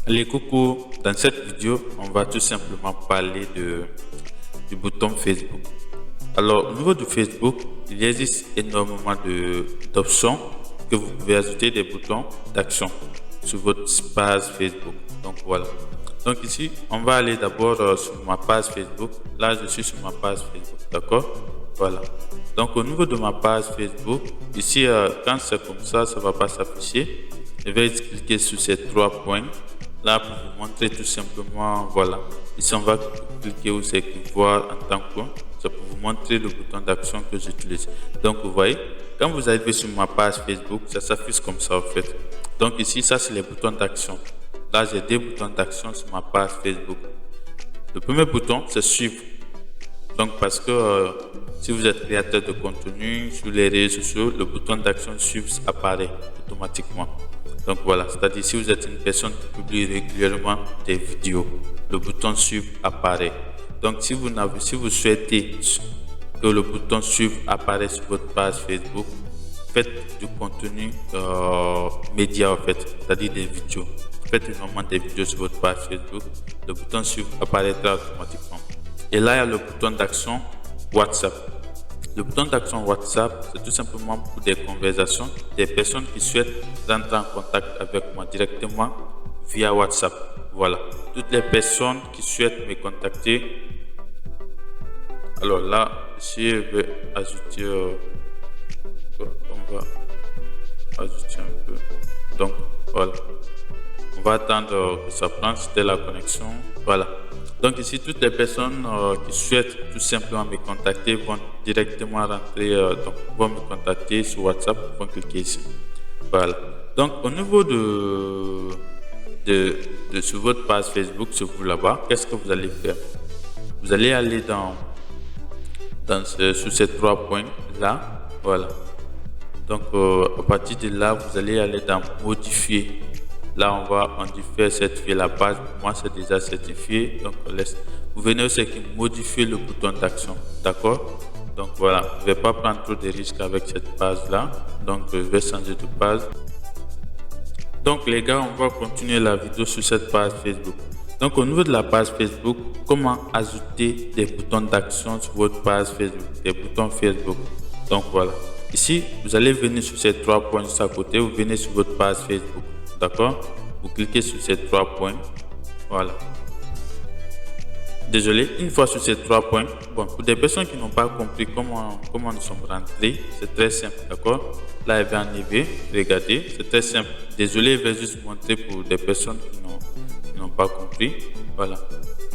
Allez, coucou, dans cette vidéo, on va tout simplement parler du bouton Facebook. Alors, au niveau de Facebook, il existe énormément d'options que vous pouvez ajouter des boutons d'action sur votre page Facebook. Donc, voilà. Donc, ici, on va aller d'abord sur ma page Facebook. Là, je suis sur ma page Facebook, d'accord? Voilà. Donc, au niveau de ma page Facebook, ici, quand c'est comme ça ne va pas s'afficher. Je vais cliquer sur ces trois points. Là, pour vous montrer tout simplement, voilà. Ici, on va cliquer où c'est qu'il voit en tant que. C'est pour vous montrer le bouton d'action que j'utilise. Donc, vous voyez, quand vous arrivez sur ma page Facebook, ça s'affiche comme ça, en fait. Donc, ici, ça, c'est les boutons d'action. Là, j'ai des boutons d'action sur ma page Facebook. Le premier bouton, c'est suivre. Donc, parce que si vous êtes créateur de contenu sur les réseaux sociaux, le bouton d'action suivre apparaît automatiquement. Donc voilà, c'est-à-dire si vous êtes une personne qui publie régulièrement des vidéos, le bouton suivre apparaît. Donc si vous souhaitez que le bouton suivre apparaisse sur votre page Facebook, faites du contenu média en fait, c'est-à-dire des vidéos. Faites énormément des vidéos sur votre page Facebook, le bouton suivre apparaîtra automatiquement. Et là, il y a le bouton d'action WhatsApp. Le bouton d'action WhatsApp, c'est tout simplement pour des conversations, des personnes qui souhaitent rentrer en contact avec moi directement via WhatsApp. Voilà. Toutes les personnes qui souhaitent me contacter. Alors là, ici, je vais ajouter. On va ajouter un peu. Donc, voilà. On va attendre que ça prenne. C'était la connexion. Voilà. Donc ici, toutes les personnes qui souhaitent tout simplement me contacter vont directement rentrer, vont me contacter sur WhatsApp, vont cliquer ici. Voilà. Donc au niveau sur votre page Facebook, sur vous là-bas, qu'est-ce que vous allez faire? Vous allez aller sur ces trois points là. Voilà. Donc à partir de là, vous allez aller dans modifier. Là, on va certifier la page. Pour moi, c'est déjà certifié. Donc, vous venez aussi modifier le bouton d'action. D'accord? Donc, voilà. Je ne vais pas prendre trop de risques avec cette page-là. Donc, je vais changer de page. Donc, les gars, on va continuer la vidéo sur cette page Facebook. Donc, au niveau de la page Facebook, comment ajouter des boutons d'action sur votre page Facebook, des boutons Facebook. Donc, voilà. Ici, vous allez venir sur ces trois points juste à côté. Vous venez sur votre page Facebook. D'accord? Vous cliquez sur ces trois points. Voilà. Désolé, une fois sur ces trois points, bon, pour des personnes qui n'ont pas compris comment nous sommes rentrés, c'est très simple, d'accord? Là, elle va enlever, regardez, c'est très simple. Désolé, je vais juste vous montrer pour des personnes qui n'ont pas compris. Voilà.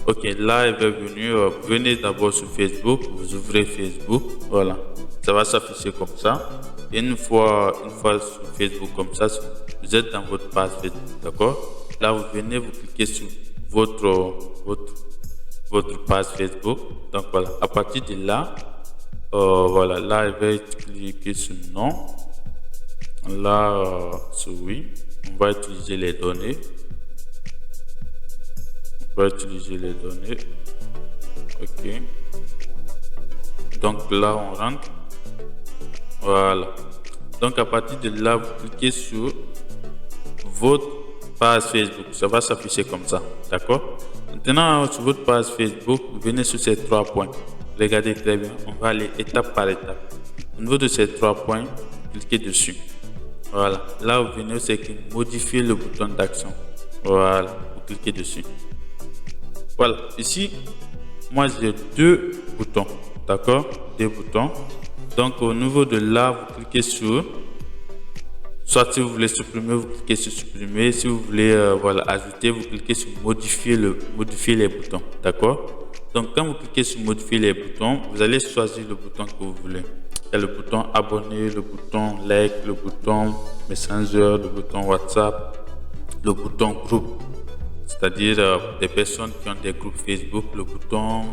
Ok, là, elle va venir, venez d'abord sur Facebook, vous ouvrez Facebook, voilà. Ça va s'afficher comme ça. Et une fois sur Facebook comme ça, vous êtes dans votre page Facebook, d'accord? Là, vous venez, vous cliquez sur votre page Facebook. Donc voilà, à partir de là, voilà, là, je vais cliquer sur non. Là, sur oui, on va utiliser les données. Ok. Donc là, on rentre. Voilà. Donc à partir de là, vous cliquez sur votre page Facebook. Ça va s'afficher comme ça. D'accord? Maintenant, sur votre page Facebook, vous venez sur ces trois points. Regardez très bien. On va aller étape par étape. Au niveau de ces trois points, cliquez dessus. Voilà. Là, vous venez aussi modifier le bouton d'action. Voilà. Vous cliquez dessus. Voilà. Ici, moi, j'ai deux boutons. D'accord? Deux boutons. Donc au niveau de là, vous cliquez sur, soit si vous voulez supprimer, vous cliquez sur supprimer. Si vous voulez voilà, ajouter, vous cliquez sur modifier les boutons. D'accord? Donc quand vous cliquez sur modifier les boutons, vous allez choisir le bouton que vous voulez. Il y a le bouton abonner, le bouton like, le bouton messenger, le bouton WhatsApp, le bouton groupe, c'est-à-dire des personnes qui ont des groupes Facebook, le bouton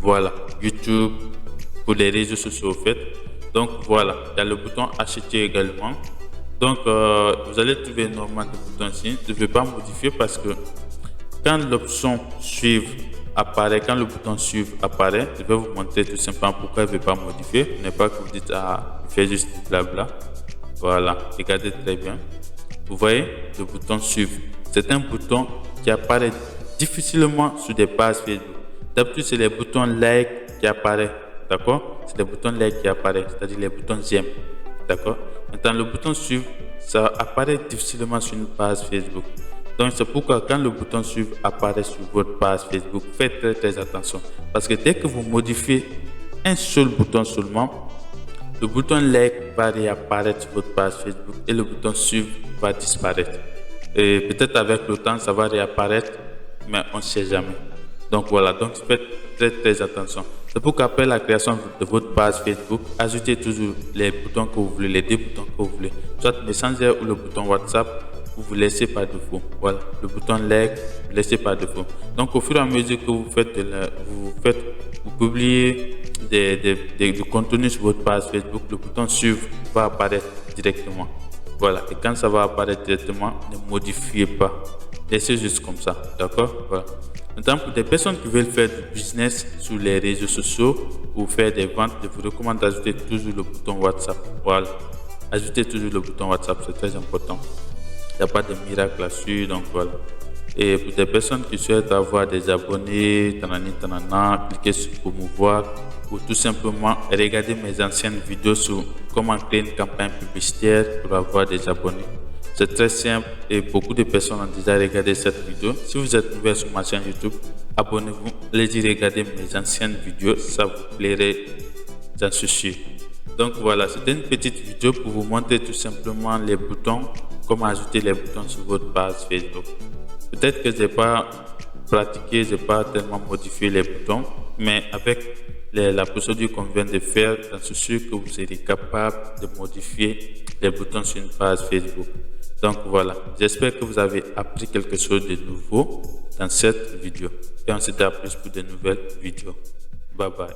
voilà, YouTube, pour les réseaux sociaux, en fait. Donc voilà, il y a le bouton acheter également. Donc vous allez trouver énormément de boutons ici. Je ne vais pas modifier parce que quand l'option suivre apparaît, quand le bouton suivre apparaît, je vais vous montrer tout simplement pourquoi je ne vais pas modifier. Ce n'est pas que vous dites ah, il fait juste du blabla. Voilà, regardez très bien. Vous voyez le bouton suivre. c'est un bouton qui apparaît difficilement sur des pages Facebook. D'habitude, c'est les boutons like qui apparaissent, d'accord? C'est les boutons like qui apparaissent, c'est-à-dire les boutons j'aime, d'accord? Maintenant, le bouton suivre, ça apparaît difficilement sur une page Facebook. Donc, c'est pourquoi quand le bouton suivre apparaît sur votre page Facebook, faites très attention. Parce que dès que vous modifiez un seul bouton seulement, le bouton like va réapparaître sur votre page Facebook et le bouton suivre va disparaître. Et peut-être avec le temps, ça va réapparaître, mais on ne sait jamais. Donc voilà, donc faites très attention. C'est pourquoi après la création de votre page Facebook, ajoutez toujours les boutons que vous voulez, les deux boutons que vous voulez, soit Messenger ou le bouton WhatsApp, vous laissez par défaut. Voilà, le bouton like, vous laissez par défaut. Donc au fur et à mesure que vous publiez du contenu sur votre page Facebook, le bouton suivre va apparaître directement. Voilà, et quand ça va apparaître directement, ne modifiez pas. Laissez juste comme ça, d'accord? Voilà. Maintenant, pour des personnes qui veulent faire du business sur les réseaux sociaux ou faire des ventes, je vous recommande d'ajouter toujours le bouton WhatsApp. Voilà, ajoutez toujours le bouton WhatsApp, c'est très important. Il n'y a pas de miracle là-dessus, donc voilà. Et pour des personnes qui souhaitent avoir des abonnés, cliquez sur promouvoir ou tout simplement regarder mes anciennes vidéos sur comment créer une campagne publicitaire pour avoir des abonnés. C'est très simple et beaucoup de personnes ont déjà regardé cette vidéo. Si vous êtes nouvelle sur ma chaîne YouTube, abonnez-vous, allez-y regarder mes anciennes vidéos, ça vous plairait, j'en suis sûr. Donc voilà, c'était une petite vidéo pour vous montrer tout simplement les boutons, comment ajouter les boutons sur votre page Facebook. Peut-être que je n'ai pas pratiqué, je n'ai pas tellement modifié les boutons, mais avec la procédure qu'on vient de faire, j'en suis sûr que vous serez capable de modifier les boutons sur une page Facebook. Donc voilà, j'espère que vous avez appris quelque chose de nouveau dans cette vidéo. Et on se dit à plus pour de nouvelles vidéos. Bye bye.